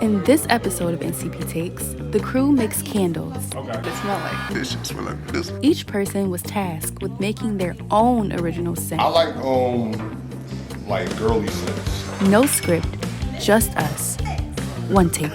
In this episode of NCP Takes, the crew makes candles. Okay. That smell like This shit smell like this. Each person was tasked with making their own original scent. I like girly scents. No script, just us. One take.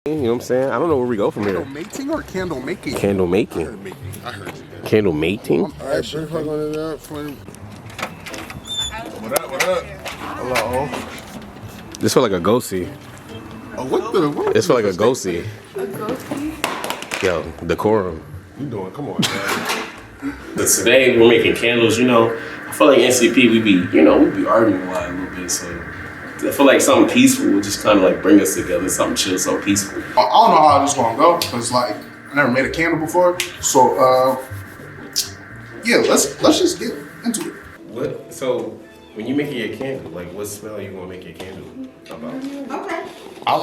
You know what I'm saying? I don't know where we go from here. Candle mating or candle making? Candle making. I heard you. Candle mating? Alright, sure. What up? Hello. This feel like a ghosty. Oh, what? This feel like a ghosty. A ghosty? Yo, decorum. You doing? Come on, man. But today we're making candles, you know. I feel like NCP, we be arguing a lot a little bit, so I feel like something peaceful would just kind of like bring us together, something chill, something peaceful. I don't know how this gonna go because like I never made a candle before, so yeah, let's just get into it. What? So when you making your candle, like what smell you gonna make your candle about? Okay. I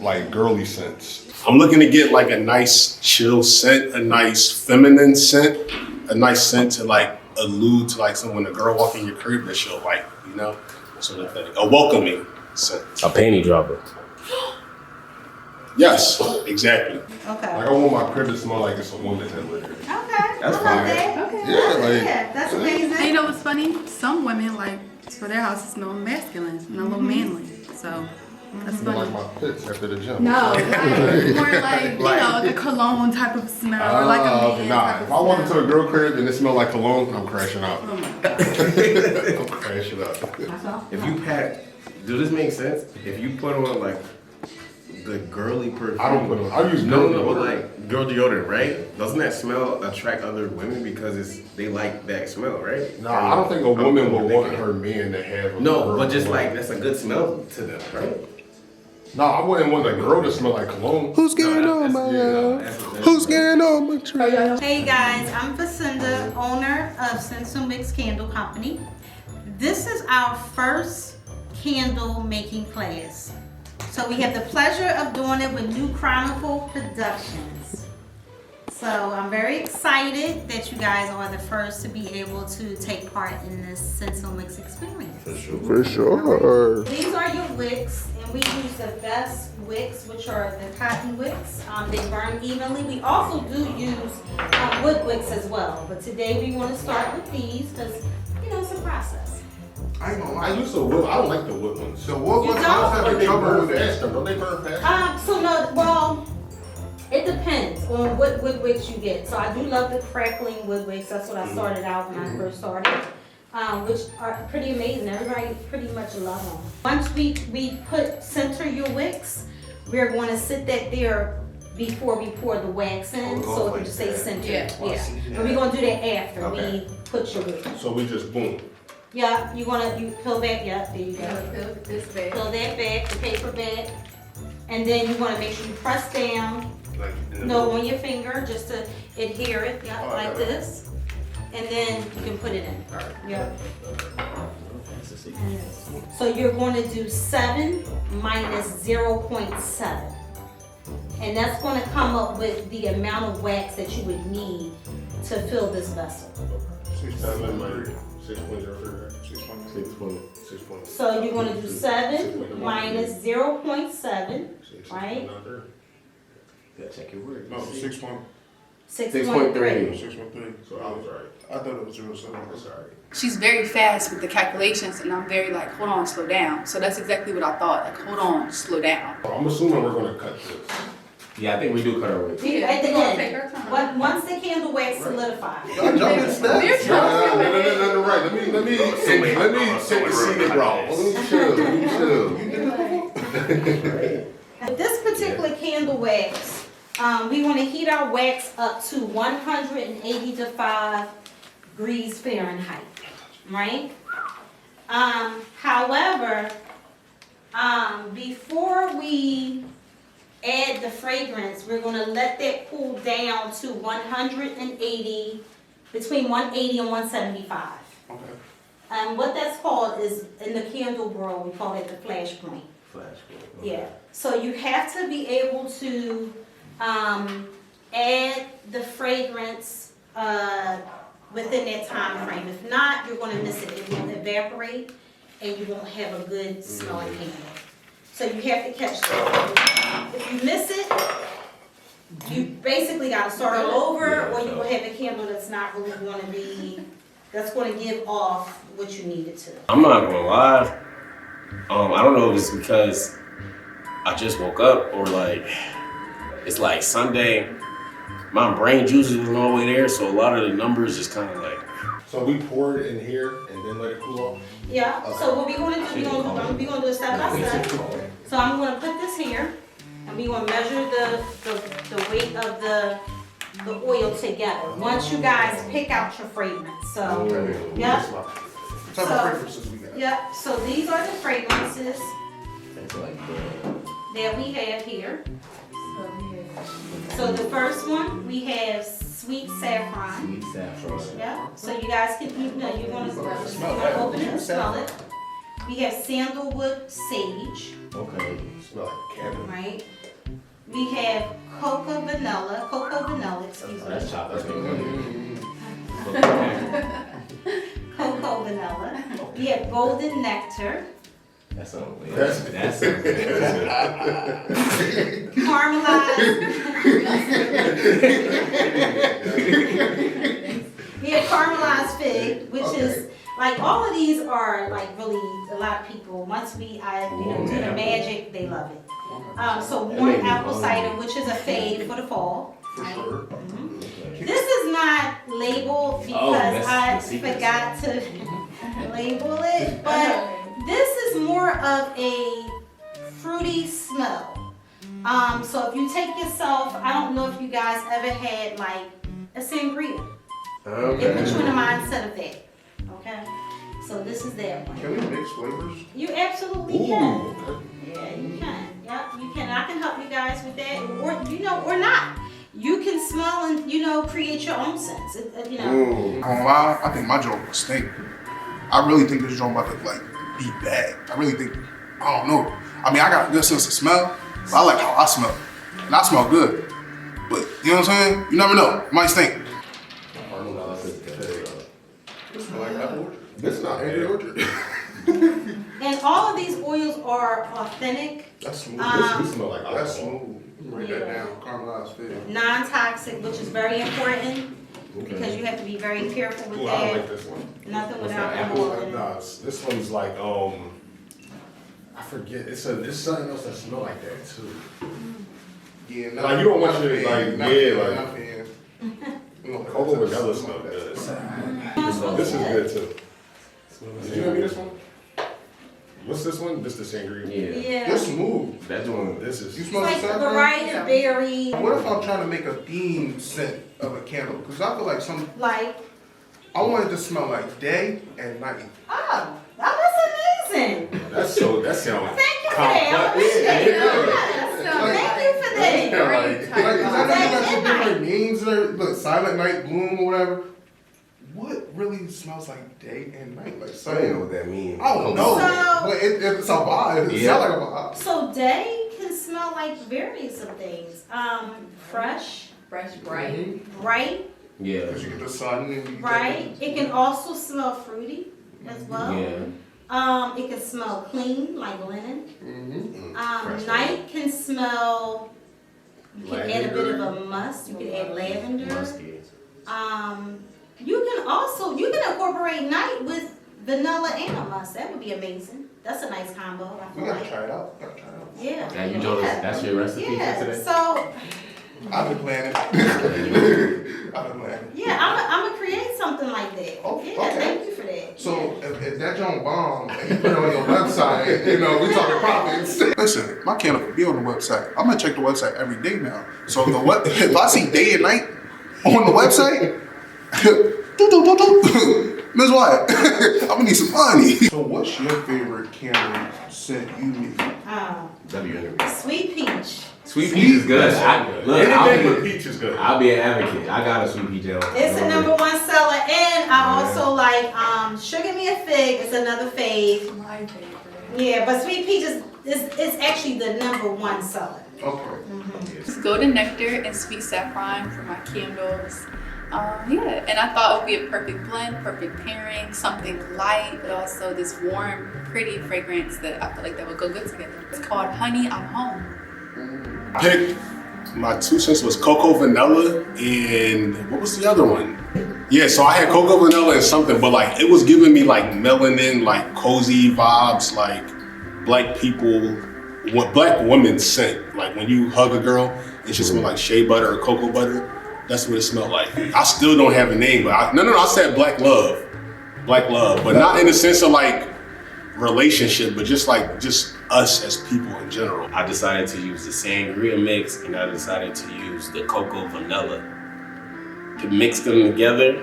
like girly scents. I'm looking to get like a nice chill scent, a nice feminine scent, a nice scent to like allude to like when a girl walk in your crib that she'll like, you know, sort of thing. A welcoming scent. A panty dropper. Yes, exactly. Okay. Like I want my crib to smell like it's a woman that lived here. Okay. That's I love fine. that. Okay. Yeah, like Yeah, that's And amazing. you know what's funny? Some women like for their house to smell masculine and a little manly. So that's smell funny. like my pits after the gym. No, like, more like, the cologne type of smell or like a man nah. type If of I walk into smell. a girl crib and it smell like cologne, I'm crashing out. Oh my God. I'm crashing out. If you pack, do this make sense? If you put on like the girly perfume. I don't put on. I use No, girl deodorant. like girl deodorant, right? Doesn't that smell attract other women because they like that smell, right? No, I don't think a woman I'm would want thinking. her men to have a No, girl but just cologne. like that's a good smell to them, right? No, I wouldn't want a girl to smell like cologne. Who's getting No, Who's getting on my tree? Hey guys, I'm Vacinda, owner of Wicks Candle Company. This is our first candle making class. So we have the pleasure of doing it with new Chronicle Productions. So I'm very excited that you guys are the first to be able to take part in this Wicks experience. For sure. These are your wicks, and we use the best wicks, which are the cotton wicks. They burn evenly. We also do use wood wicks as well, but today we want to start with these because, you know, it's a process. I ain't gonna I used to wood. I don't like the wood ones. The wood You ones don't? I was having They trouble burn with it. faster. Don't they burn faster? It depends on what wood wicks you get. So I do love the crackling wood wicks. That's what I started out when I first started, which are pretty amazing. Everybody pretty much love them. Once we center your wicks, we're going to sit that there before we pour the wax in, so it can stay centered. Yeah. And we're going to do that after Okay. we put your wick. So we just boom. Yeah, you peel back. Yeah, there you go. This bag. Peel that back, the paper back, and then you want to make sure you press down. Like in the No, on your finger, just to adhere it, yeah, Oh, like okay. this. And then you can put it in. Yeah. So you're going to do 7 minus 0.7. And that's going to come up with the amount of wax that you would need to fill this vessel. 6.03. 6.03. So you're going to do 7 minus 0.7, right? Yeah, check your work. No, 6.3. 6.3. 6.3. So I was right. I thought it was 0.7. Sorry. She's very fast with the calculations, and I'm very like, hold on, slow down. So that's exactly what I thought. Like, hold on, slow down. I'm assuming we're gonna cut this. Yeah, I think we do cut our wigs. At the we're gonna take our end, time. once the candle wax solidifies. Y'all jumping steps. We're No, right. Let me take the seated route. Let me chill. This particular candle wax We want to heat our wax up to 185 degrees Fahrenheit, right? However, before we add the fragrance, we're going to let that cool down to 180, between 180 and 175. Okay. What that's called is, in the candle world, we call it the flash point. Yeah, so you have to be able to add the fragrance within that time frame. If not, you're going to miss it. It will evaporate and you won't have a good smelling candle. So you have to catch that. If you miss it, you basically got to start all over, or you will have a candle that's not really going to be, that's going to give off what you need it to. I'm not gonna lie. I don't know if it's because I just woke up or like it's like Sunday. My brain juices wasn't all the way there, so a lot of the numbers just kind of like. So we pour it in here and then let it cool off? Yeah, so what we're going to do, we're going to do it step by step. So I'm going to put this here, and we're going to measure the weight of the oil together. Once you guys pick out your fragrance. So, yeah. What type of fragrances we got? Yeah, so these are the fragrances that we have here. So the first one, we have sweet saffron. Yeah, so you guys can, you're gonna open it and smell it. We have sandalwood sage. Okay. Smell like cabin. Right. We have cocoa vanilla, excuse me. That's chocolate. Cocoa vanilla. We have golden nectar. That's a We have caramelized fig, which is like, all of these are like really a lot of people. Once we do the magic, they love it. So warm apple cider, which is a fave for the fall. For sure. This is not labeled because I forgot to label it, but this is more of a fruity smell. So if you take yourself, I don't know if you guys ever had like a sangria. It puts you in the mindset of that. Okay? So this is that one. Can we mix flavors? You absolutely can. Okay. Yeah, you can. Yep, you can. I can help you guys with that, or not. You can smell and create your own scents. I don't lie, I think my joint will stink. I really think this joint about to be bad. I really think, I don't know. I mean, I got a good sense of smell, but I like how I smell. And I smell good. But you know what I'm saying? You never know. It might stink. This is not Angry Orchard. And all of these oils are authentic, That's smooth. This smell like That's alcohol. smooth. Write that down. Caramelized fig. non-toxic, which is very important because you have to be very careful with Ooh, I that. like this one. Nothing with that, alcohol in it. Nah, this one's like I forget. It's something else that smell like that too. Yeah, Like, you don't want your, like, cocoa Cocoa vanilla smell good. This is good too. Did you give me this one? What's this one? This the sangria. Yeah. They're smooth. That one. This is. You It's smell the like the saffron? variety of berry, What if I'm trying to make a theme scent of a candle? Because I feel like I want it to smell like day and night. oh, that's amazing. That sounds. Thank you for that. I appreciate it. Thank you for that. Like, I know you got some different names there. Look, Silent Night Bloom or whatever. What really smells like day and night? Like, I don't know what that means. I don't know. So- But it's a vibe. It sounds like a vibe. So day can smell like various of things. Fresh, Fresh, bright. bright, Yeah. Because you get the sun and you right? It can also smell fruity as well. Yeah. It can smell clean, like linen. Mm-hmm. Night can smell, you can add a bit of Lavender. a musk, you can add lavender. Musky. You can incorporate night with vanilla and a musk. That would be amazing. That's a nice combo, I We feel gotta like. try it out. Yeah. Now you know that's your recipe for Yeah, today? so, I've been planning. I've been planning. yeah, I'm gonna create something like that. Oh, Yeah, okay. thank you for that. So if that that joint bomb and you put it on your website, you know, we talking profits. Listen, my candle could be on the website. I'm gonna check the website every day now. So if I see day and night on the website, Ms. Wyatt, I'm gonna need some money. So what's your favorite candle scent you need? Sweet peach. Sweet peach is good. Anything with peach is good. I'll be an advocate. I got a sweet peach ale. It's a #1 seller, and I also like Sugar Me a Fig. It's another fave. My favorite. Yeah, but sweet peach is actually the #1 seller. Okay. Just golden nectar and sweet saffron for my candles. Yeah, and I thought it would be a perfect blend, perfect pairing, something light, but also this warm, pretty fragrance that I feel like that would go good together. It's called Honey, I'm Home. Picked, my 2 cents was cocoa vanilla and what was the other one? Yeah, so I had cocoa vanilla and something, but like it was giving me like melanin, like cozy vibes, like black people, what black women scent. Like when you hug a girl, it should smell like shea butter or cocoa butter. That's what it smelled like. I still don't have a name, but I said black love, but not in the sense of like relationship, but just us as people in general. I decided to use the sangria mix, and I decided to use the cocoa vanilla. To mix them together,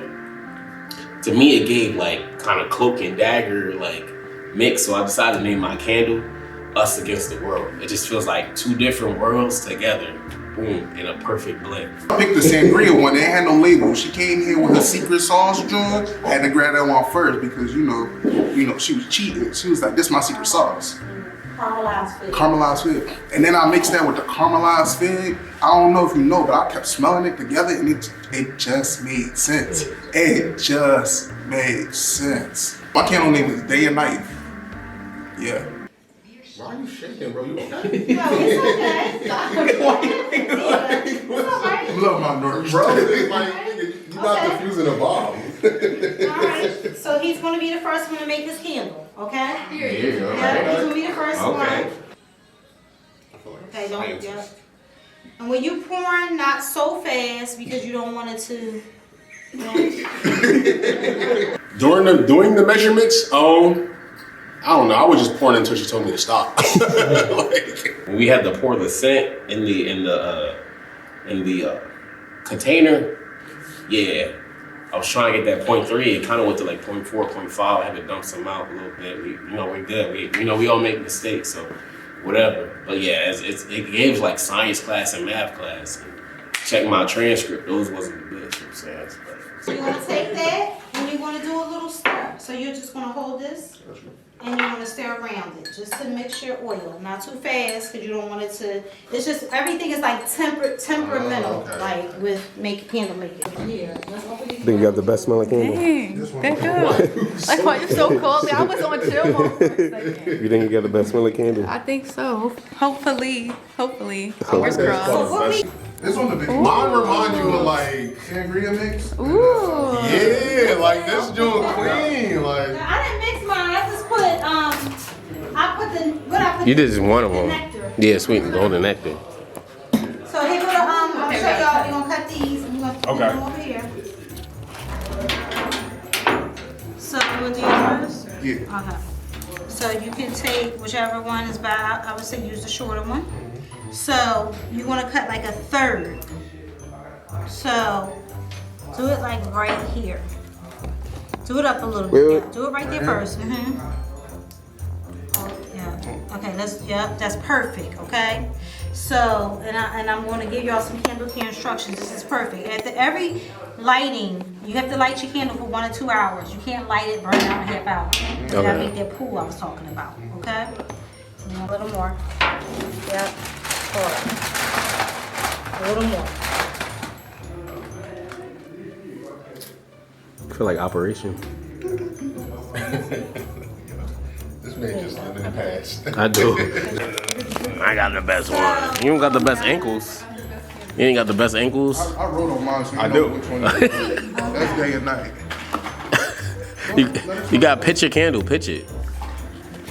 to me it gave like kind of cloak and dagger like mix, so I decided to name my candle Us Against the World. It just feels like 2 different worlds together, boom, in a perfect blend. I picked the sangria one. It had no label. She came here with her secret sauce joint. I had to grab that one first because you know she was cheating. She was like, "This is my secret sauce." Caramelized fig. Caramelized fig. And then I mixed that with the caramelized fig. I don't know if you know, but I kept smelling it together and it just made sense. It just made sense. My candle name is Day and Night. Yeah. Why are you shaking, bro? You okay? No, it's okay. It's alright. Love my nerves. Bro, it's like, you're not defusing a bomb. Alright, so he's gonna be the first one to make this candle, okay? There you go. Yeah, he's gonna be the first Okay. one. Okay, don't, yeah. And when you pouring, not so fast because you don't want it to, you know. During the measurements, I don't know. I was just pouring until she told me to stop. When we had to pour the scent in the container, yeah, I was trying to get that 0.3. It kind of went to like 0.4, 0.5. I had to dump some out a little bit. We're good. We all make mistakes, so whatever. But yeah, it gave like science class and math class. And check my transcript; those wasn't good. You know what I'm saying? So you're gonna take that and you're gonna do a little stir. So you're just gonna hold this and you're gonna stir around it just to mix your oil. Not too fast because you don't want it to, it's just, everything is like temperamental, okay. like with candle making. Yeah. Think you got the best smelling candle? Thank God. Like, why you're so cold? I was on chill mode for a second. You think you got the best smelling candle? I think so. Hopefully. Fingers crossed. This one the big Mine remind you of like, sangria mix. Ooh. yeah, like this joint clean, like. I didn't mix mine, I just put, You did just one of them. nectar. Yeah, sweet and golden nectar. So here go the, I'm gonna show y'all, you're gonna cut these and you're gonna put them over here. So you wanna do yours first? Yeah. Okay. So you can take whichever one is by, I would say use the shorter one. So you want to cut like a third. So do it like right here. Do it up a little bit. Yeah, do it right there first. Yeah. Okay. That's perfect. Okay. So and I'm going to give y'all some candle care instructions. This is perfect. At every lighting, you have to light your candle for 1 or 2 hours. You can't light it, burn it out in a half hour. You gotta make that pool I was talking about. Okay. So a little more. Yep. A little more. I feel like operation. This man just living in the past. I do. I got the best one. You don't got the best ankles. You ain't got the best ankles. I wrote on mine so you I know do. which one it is. That's Day and Night. You got pitch your candle. Pitch it.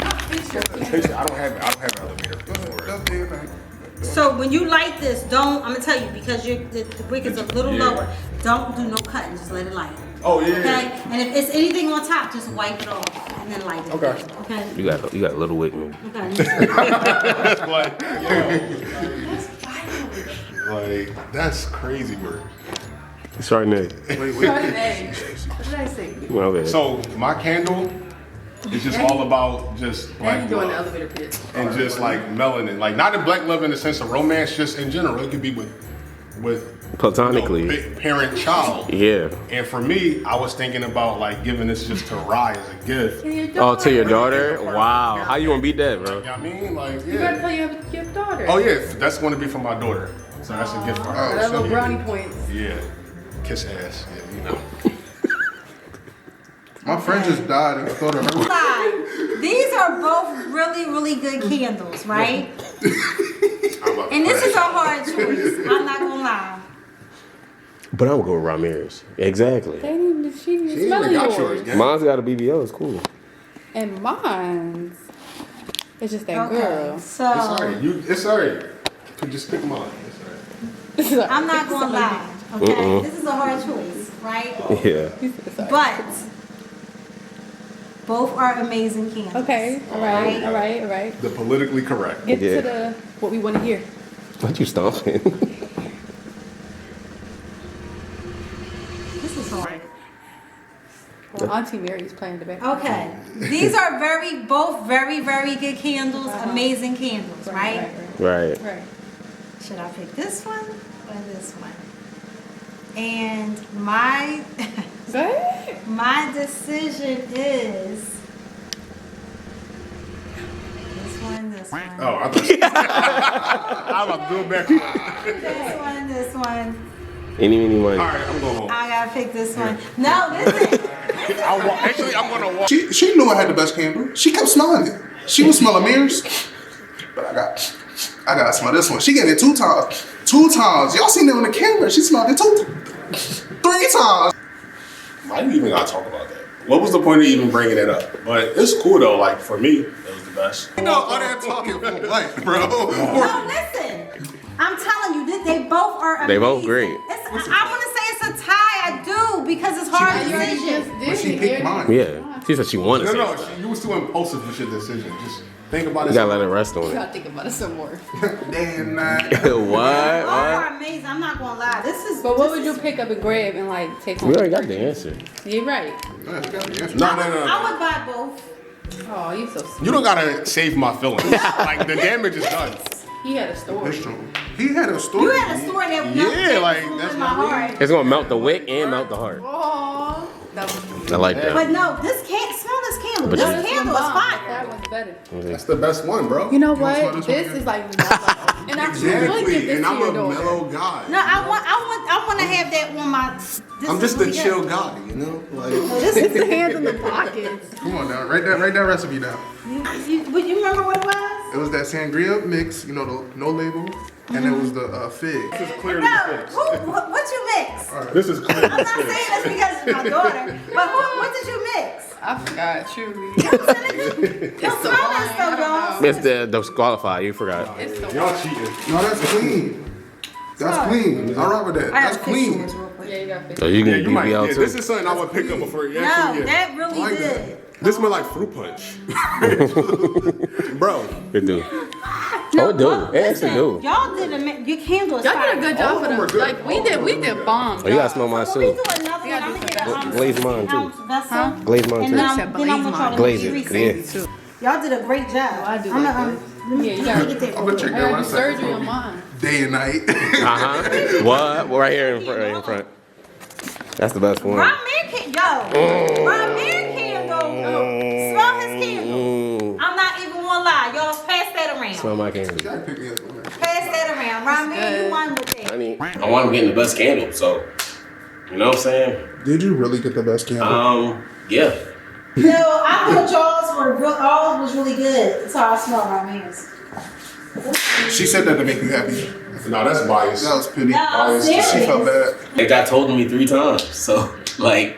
I don't have an elevator for it. That's Day and Night. So when you light this, don't, I'm gonna tell you, because the wick is a little lower, don't do no cutting, just let it light. Oh yeah. Okay? And if it's anything on top, just wipe it off and then light it. Okay. Okay? You got a little wick, man. Okay. Like that's crazy work. Chardonnay. What did I say? Well, okay. So my candle is just all about just black doing the love elevator pitch. and just like melanin. Like not in black love in the sense of romance, just in general. It could be with Platonically. parent child. Yeah. And for me, I was thinking about like giving this just to Rye as a gift. Oh, to your daughter? Wow. How you gonna beat that, bro? You know what I mean? Like, You gotta yeah. tell your daughter. Oh yeah, that's going to be for my daughter. So that's a gift for her. That little Yeah. brownie points. Yeah. Kiss ass. Yeah, you know. My friend just died and I thought of her. Five. These are both really, really good candles, right? And this is a hard choice. I'm not gonna lie. But I'm gonna go with Ramirez. Exactly. They didn't, she didn't She smell even got yours, yours. gang. Mine's got a BBL. It's cool. And mine's, it's just that Okay, girl. so It's alright. It's alright. You just pick them on. It's alright. I'm not gonna lie. Okay, this is a hard choice, right? Yeah. But both are amazing candles. Okay, all right. The politically correct. Get Yeah. to the what we want to hear. What you stomping? This is hard. Well, Auntie Mary's playing the back. Okay, these are both very, very good candles, amazing candles, right? Right. Right. Should I pick this one or this one? And my Good. my decision is this one. Oh, I thought I'm about to do it back. This one. Any, money. Alright, I'm going home. I gotta pick this one. No, listen. Actually, I'm going to walk. She knew I had the best candle. She kept smelling it. She was smelling mirrors. But I gotta smell this one. She getting it 2 times. 2 times. Y'all seen it on the camera. She smelled it 3 times. Why do you even gotta talk about that? What was the point of even bringing it up? But it's cool though. Like for me, it was the best. You know, all that talking for what, bro? No, listen. I'm telling you, they both are amazing. They both great. I want to say it's a tie. I do because it's hard decision. But she picked mine. Yeah. She said she wanted to. No, you was too impulsive with your decision. Just think about it. You gotta let it rest on You it. gotta think about it some more. Damn, night. Both What? are amazing. I'm not gonna lie. This is. But what would you pick up and grab and like take home? We already got the answer. You're right. No. I would buy both. Oh, you so sweet. You don't gotta save my feelings. Like the damage is done. He had a story. That's true. He had a story. You had a story that Yeah, like, that's that's my not heart. It's gonna melt the wick and melt the heart. Oh, that was I like that. But no, this can't smell this candle. But This you- candle is fire. That one's better. That's the best one, bro. You know wanna smell what? this one This again? is like, and I should really give Exactly. this And to I'm your a daughter. mellow guy. No, I want to have that on my. This I'm is just a really good. chill guy, you know? Like This It's is the hands in the pockets. Come on now, write that recipe down. you remember what it was? It was that sangria mix, you know, the no label, and it was the fig. this is clearly No, fixed. what you mix? This is clearly I'm not saying this because it's my daughter, but what did you mix? I forgot, truly. Don't smell that stuff, y'all. Mr. Disqualified, you forgot. It's the Y'all cheating. No, that's clean. That's clean. I rock with that. I That's gotta fix clean. yours real quick. Yeah, you gotta fix So it. you Yeah, can you might. BBL Yeah, too. this is something I would pick up before you No, actually. that really Like that. did. This smell like fruit punch, bro. It do. No, Oh, it do. well, It actually listen, do. Y'all did your candle is Y'all fire. did a good job All for of them are them. good. Like we did bomb. Oh, you gotta smell mine When we too. do another one, I'm gonna get a Glaze mine, too. vessel. Glaze mine And too. then I want y'all to Glaze make it. receipt. Y'all did a great job. I do I'm like gonna, Yeah, you let me gotta get that I'm for gonna check you. I that gotta one do second. surgery on mine. Day and night. What? Right here in front. That's the best one. Ron Man candle. Smell his candle. I'm not even gonna lie. Y'all pass that around. Smell my candy. Gotta pick me up on that. Pass that around. Ron Man, you won with that. I need. I want to get the best candle, so you know what I'm saying? Did you really get the best candle? Yeah. No, I thought y'all's was really good. That's how I smell Ron Man's. She said that to make you happy. No, that's bias. That was pity. No, She felt serious. bad. Like God told me 3 times. So like,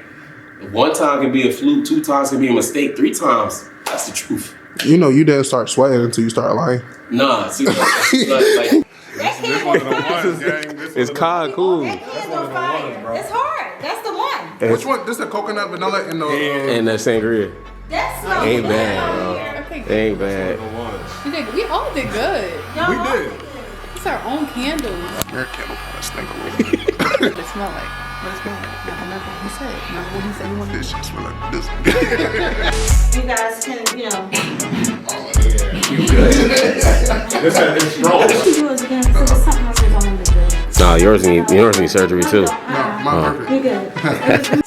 1 time can be a fluke, 2 times can be a mistake, 3 times that's the truth. You know, you didn't start sweating until you start lying. Nah, see, like That This candle one of the fire. ones, gang. This It's one of the cod cool. That candle fire. It's hard. That's the one. Which one? This is the coconut vanilla and the. And that sangria. That's so Ain't good bad, out bro. here. Okay, Ain't bad. we all did good. Y'all We all did. It's our own candles. Your candle kind of stink a little bit. What does it smell like? What does it smell like? Nothing. He said. What he said. He wanted. This shit smell like this. You guys can, you know. You good. This is strong. Yours again, because there's something else that's on the bill. Nah, yours need surgery too. No, my perfect. You good.